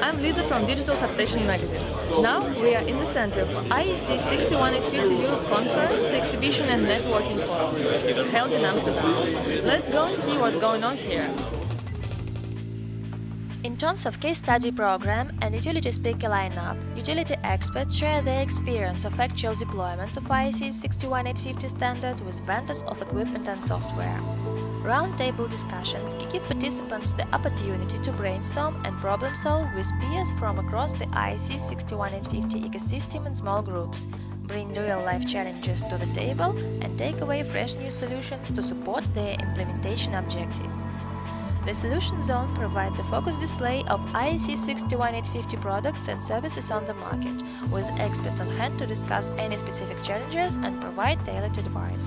I'm Lisa from Digital Substation magazine. Now we are in the center of IEC 61850 Europe Conference, Exhibition and Networking Forum, held in Amsterdam. Let's go and see what's going on here. In terms of case study program and utility speaker lineup, utility experts share their experience of actual deployments of IEC 61850 standard with vendors of equipment and software. Roundtable discussions give participants the opportunity to brainstorm and problem solve with peers from across the IEC 61850 ecosystem in small groups, bring real-life challenges to the table and take away fresh new solutions to support their implementation objectives. The Solution Zone provides a focused display of IEC 61850 products and services on the market, with experts on hand to discuss any specific challenges and provide tailored advice.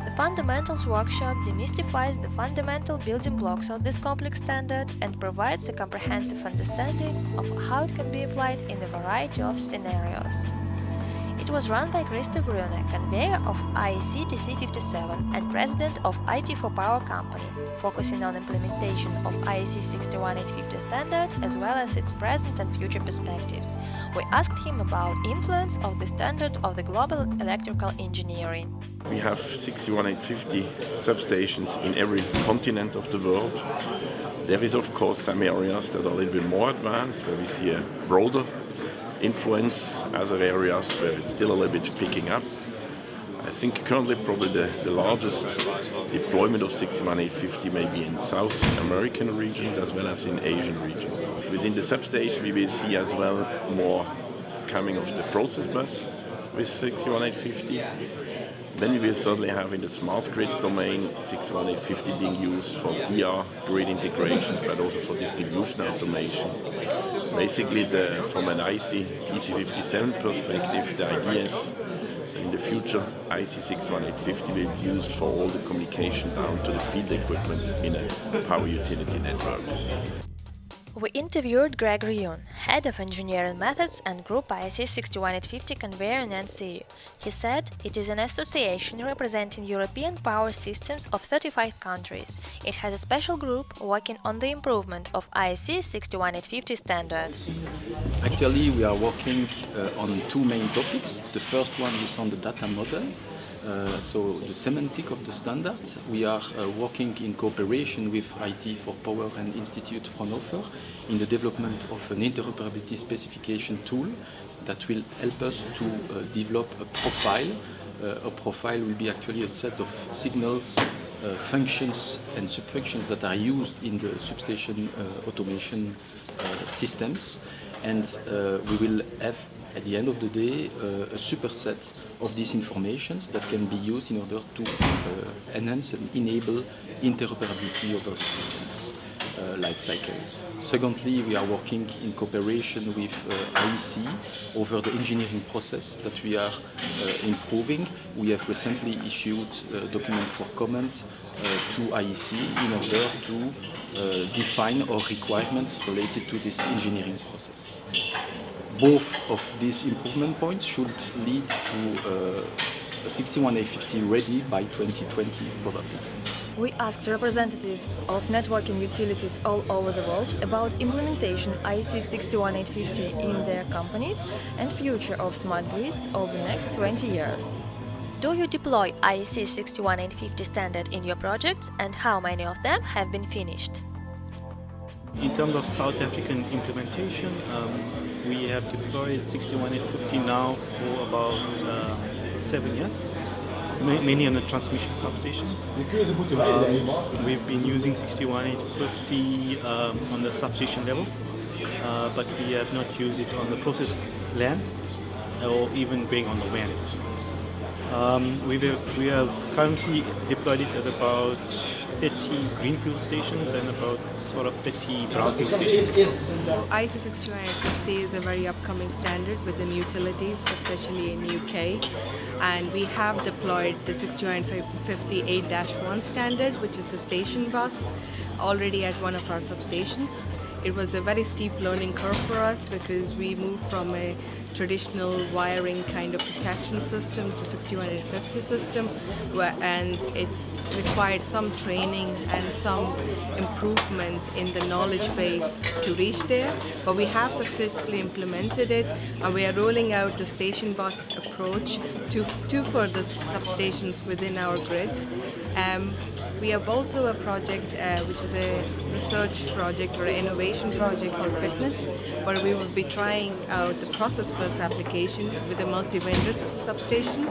The Fundamentals workshop demystifies the fundamental building blocks of this complex standard and provides a comprehensive understanding of how it can be applied in a variety of scenarios. It was run by Christoph Grüne, conveyor of IEC TC57 and president of IT for Power company, focusing on implementation of IEC 61850 standard as well as its present and future perspectives. We asked him about influence of the standard of the global electrical engineering. We have 61850 substations in every continent of the world. There is of course some areas that are a little bit more advanced, where we see a broader influence, other areas where it's still a little bit picking up. I think currently probably the largest deployment of 61850 may be in South American regions as well as in Asian regions. Within the substation we will see as well more coming of the process bus with 61850. Then we will certainly have in the smart grid domain 61850 being used for DR grid integrations, but also for distribution automation. Basically, from an IEC TC57 perspective, the idea is in the future IEC 61850 will be used for all the communication down to the field equipment in a power utility network. We interviewed Greg Ryun, head of engineering methods and group IEC 61850 conveyor in NCU. He said it is an association representing European power systems of 35 countries. It has a special group working on the improvement of IEC 61850 standard. Actually, we are working on two main topics. The first one is on the data model. So the semantic of the standard. We are working in cooperation with IT for Power and Institute Fraunhofer in the development of an interoperability specification tool that will help us to develop a profile. A profile will be actually a set of signals, functions and subfunctions that are used in the substation automation systems, and we will have at the end of the day a superset of these informations that can be used in order to enhance and enable interoperability over the systems life cycle. Secondly, we are working in cooperation with IEC over the engineering process that we are improving. We have recently issued a document for comment to IEC in order to define our requirements related to this engineering process. Both of these improvement points should lead to a 61850 ready by 2020 probably. We asked representatives of networking utilities all over the world about implementation IEC 61850 in their companies and future of smart grids over the next 20 years. Do you deploy IEC 61850 standard in your projects, and how many of them have been finished? In terms of South African implementation, we have deployed 61850 now for about 7 years. Mainly on the transmission substations. We've been using 61850 on the substation level, but we have not used it on the process LAN or even going on the WAN. We have currently deployed it at about 30 greenfield stations and about sort of 30 brownfield stations. IEC 61850 is a very upcoming standard within utilities, especially in UK. And we have deployed the 61850 8-1 standard, which is a station bus, already at one of our substations. it was a very steep learning curve for us because we moved from a traditional wiring kind of protection system to 6150 system, and it required some training and some improvement in the knowledge base to reach there. But we have successfully implemented it, and we are rolling out the station bus approach to further substations within our grid. We have also a project which is a research project or an innovation project called Fitness, where we will be trying out the Process Plus application with a multi-vendor substation,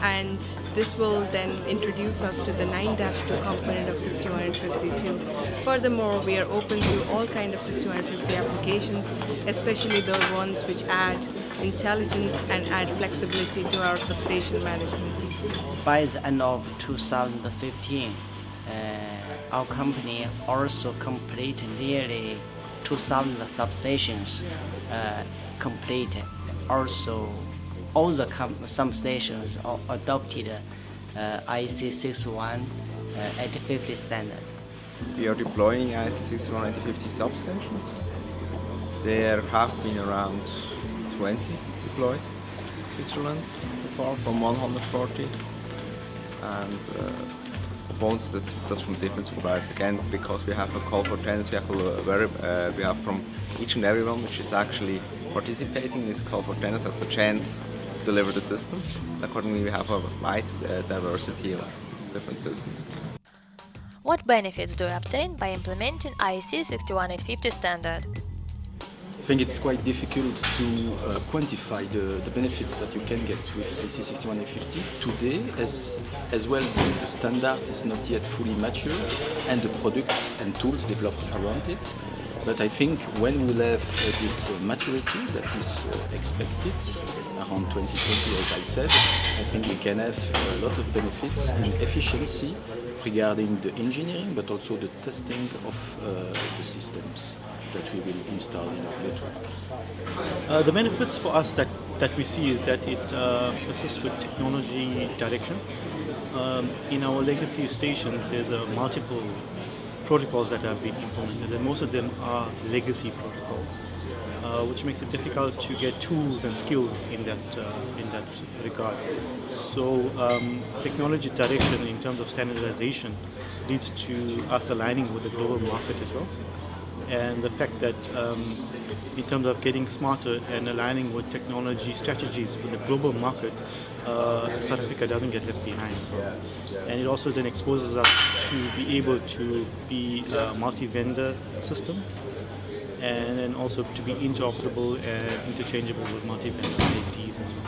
and this will then introduce us to the 9-2 component of 6152. Furthermore, we are open to all kinds of 6150 applications, especially those ones which add intelligence and add flexibility to our substation management. By the end of 2015, our company also completed nearly 2,000 substations completed. Also, all the substations adopted IEC 61850 standard. We are deploying IEC 61850 substations. There have been around 20 deployed in Switzerland so far from 140. And components that's from different suppliers. Again, because we have a call for tenders, we have from each and everyone which is actually participating in this call for tenders has the chance to deliver the system. Accordingly, we have a wide diversity of different systems. What benefits do you obtain by implementing IEC 61850 standard? I think it's quite difficult to quantify the benefits that you can get with IEC 61850 today, as well the standard is not yet fully mature and the products and tools developed around it. But I think when we'll have this maturity that is expected around 2020, as I said, I think we can have a lot of benefits in efficiency regarding the engineering, but also the testing of the systems that we will install in our network. The benefits for us that we see is that it assists with technology direction. In our legacy stations, there's multiple protocols that have been implemented, and most of them are legacy protocols, which makes it difficult to get tools and skills in that regard. So technology direction in terms of standardization leads to us aligning with the global market as well. And the fact that in terms of getting smarter and aligning with technology strategies with the global market, South Africa doesn't get left behind. And it also then exposes us to be able to be multi-vendor systems, and then also to be interoperable and interchangeable with multi-vendor IDs as well.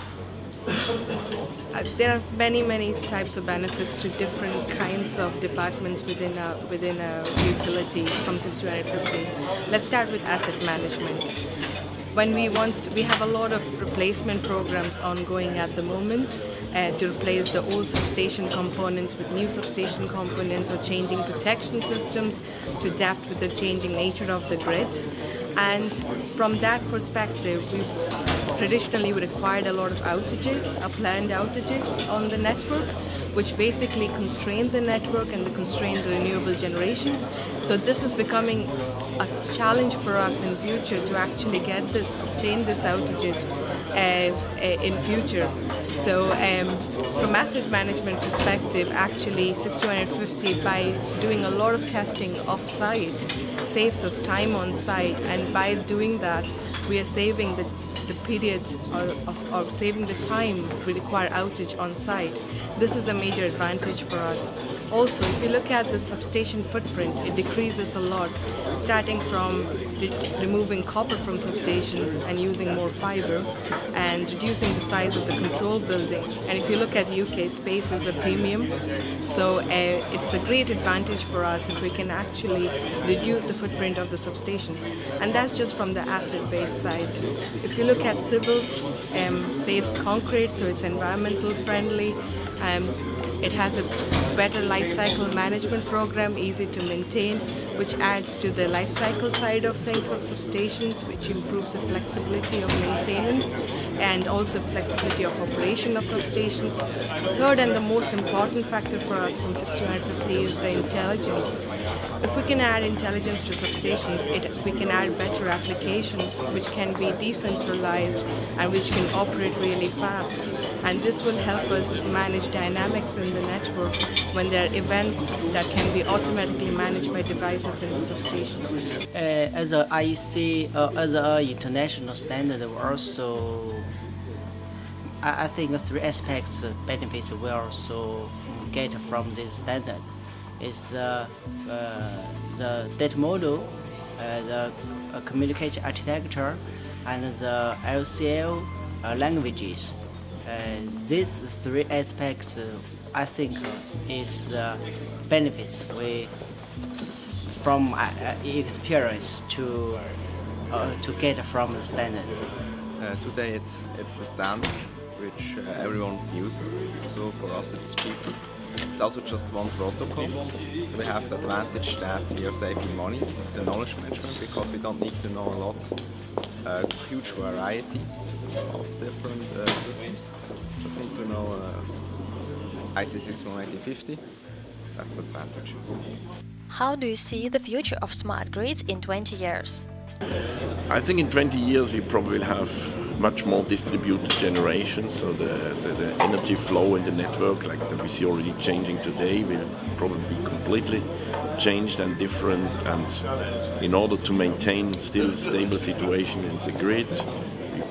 There are many types of benefits to different kinds of departments within a utility from 650. Let's start with asset management. When we have a lot of replacement programs ongoing at the moment to replace the old substation components with new substation components, or changing protection systems to adapt with the changing nature of the grid. And from that perspective, we traditionally required a lot of outages, planned outages on the network, which basically constrained the network and constrained the renewable generation. So this is becoming a challenge for us in future to actually obtain these outages in future. So from asset management perspective, actually 6150, by doing a lot of testing off-site, saves us time on site, and by doing that, we are saving the period or saving the time we require outage on site. This is a major advantage for us. Also, if you look at the substation footprint, it decreases a lot, starting from removing copper from substations and using more fiber, and reducing the size of the control building. And if you look at UK, space is a premium, so it's a great advantage for us if we can actually reduce the footprint of the substations. And that's just from the asset-based side. If you look at civils, saves concrete, so it's environmental friendly. It has a better life cycle management program, easy to maintain, which adds to the life cycle side of things of substations, which improves the flexibility of maintenance and also flexibility of operation of substations. Third and the most important factor for us from 6150 is the intelligence. If we can add intelligence to substations, we can add better applications which can be decentralized and which can operate really fast. And this will help us manage dynamics in the network when there are events that can be automatically managed by devices in the substations. As a IEC, as an international standard, we also, I think the three aspects benefits we also get from this standard is the data model, the communication architecture, and the LCL languages. These three aspects, I think, is the benefits we from experience to get from the standard. Today it's the standard which everyone uses, so for us it's cheaper. It's also just one protocol. We have the advantage that we are saving money with the knowledge management because we don't need to know a lot, huge variety of different systems. Just need to know IEC 61850. That's the advantage. How do you see the future of smart grids in 20 years? I think in 20 years we probably will have much more distributed generation, so the energy flow in the network, like that we see already changing today, will probably be completely changed and different. And in order to maintain still stable situation in the grid,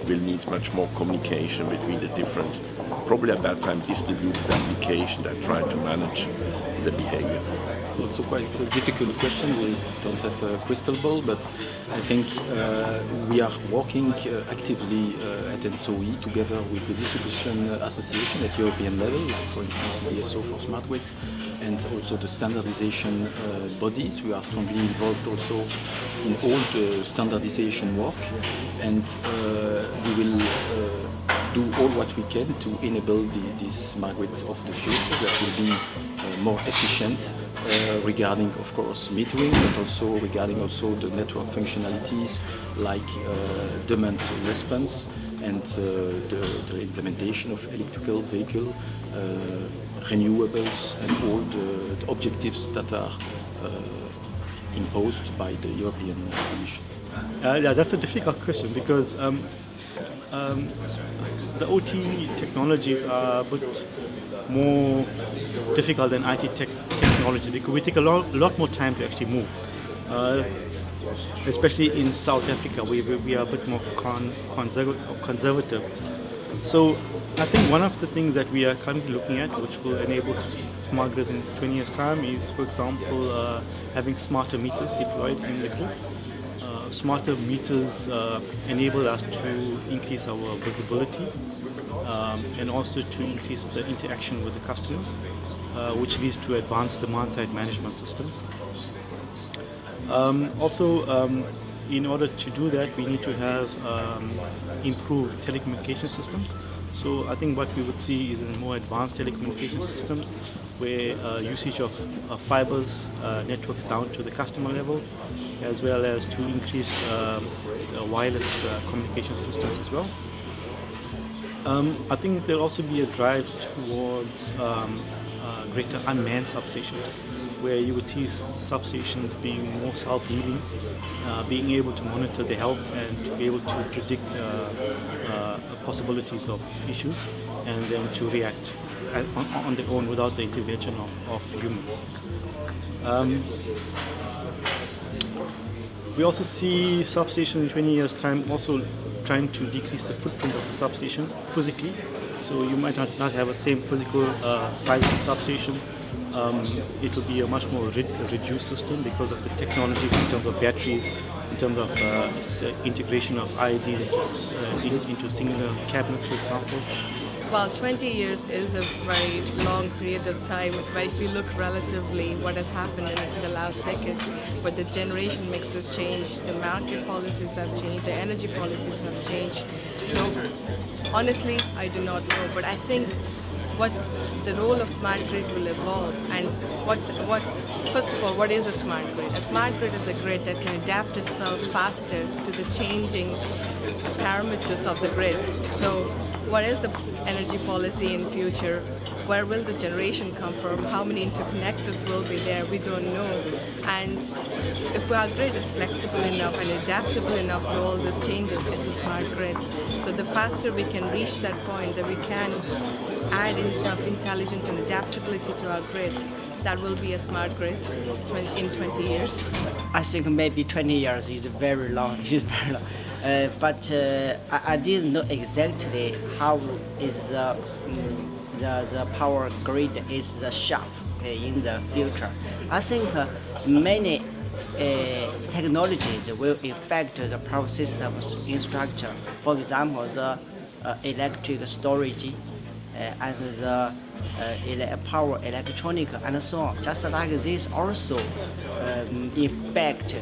we will need much more communication between the different, probably at that time distributed applications that try to manage the behavior. Also quite a difficult question. We don't have a crystal ball, but I think we are working actively at NSOE together with the Distribution Association at European level, like for instance DSO for smart grids, and also the standardization bodies. We are strongly involved also in all the standardization work, and we will do all what we can to enable these smart grids of the future that will be more efficient regarding, of course, metering, but also regarding also the network functionalities like demand response and the implementation of electrical vehicle, renewables, and all the objectives that are imposed by the European Commission. Yeah, that's a difficult question because the OT technologies are a bit more difficult than IT technology because we take a lot more time to actually move. Especially in South Africa, we are a bit more conservative. So I think one of the things that we are currently looking at, which will enable smart grids in 20 years' time, is, for example, having smarter meters deployed in the grid. Smarter meters enable us to increase our visibility and also to increase the interaction with the customers, which leads to advanced demand-side management systems. In order to do that, we need to have improved telecommunication systems. So I think what we would see is more advanced telecommunication systems where usage of fibers networks down to the customer level, as well as to increase wireless communication systems as well. I think there'll also be a drive towards greater unmanned substations, where you would see substations being more self-healing, being able to monitor the health and to be able to predict possibilities of issues and then to react on their own without the intervention of humans. We also see substations in 20 years' time also trying to decrease the footprint of the substation physically. So you might not have the same physical size of the substation. It will be a much more reduced system because of the technologies in terms of batteries, in terms of integration of IEDs into singular cabinets, for example. Well, 20 years is a very long period of time, but if you look relatively what has happened in the last decade, where the generation mix has changed, the market policies have changed, the energy policies have changed. So honestly, I do not know, but I think what the role of smart grid will evolve, and first of all, what is a smart grid? A smart grid is a grid that can adapt itself faster to the changing parameters of the grid. So what is the energy policy in future? Where will the generation come from? How many interconnectors will be there? We don't know. And if our grid is flexible enough and adaptable enough to all these changes, it's a smart grid. So the faster we can reach that point, that we can add enough intelligence and adaptability to our grid, that will be a smart grid in 20 years. I think maybe 20 years is very long. It's very long. But I didn't know exactly how is the power grid is the shape in the future. I think many technologies will affect the power systems in structure. For example, the electric storage and the power electronic and so on. Just like this also affect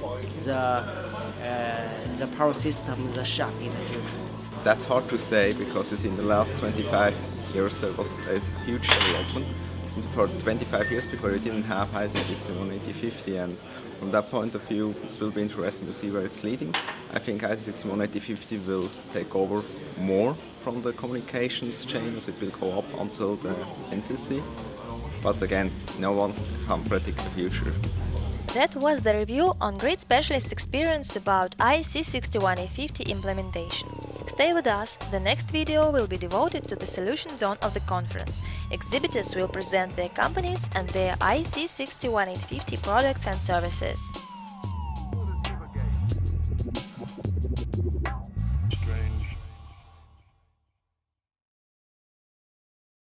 the power system, the shape in the future. That's hard to say because in the last 25 years there was a huge development. And for 25 years before we didn't have IEC 61850, and from that point of view it will be interesting to see where it's leading. I think IEC 61850 will take over more from the communications chains. It will go up until the NCC. But again, no one can predict the future. That was the review on grid specialist experience about IEC 61850 implementation. Stay with us, the next video will be devoted to the solution zone of the conference. Exhibitors will present their companies and their IEC 61850 products and services.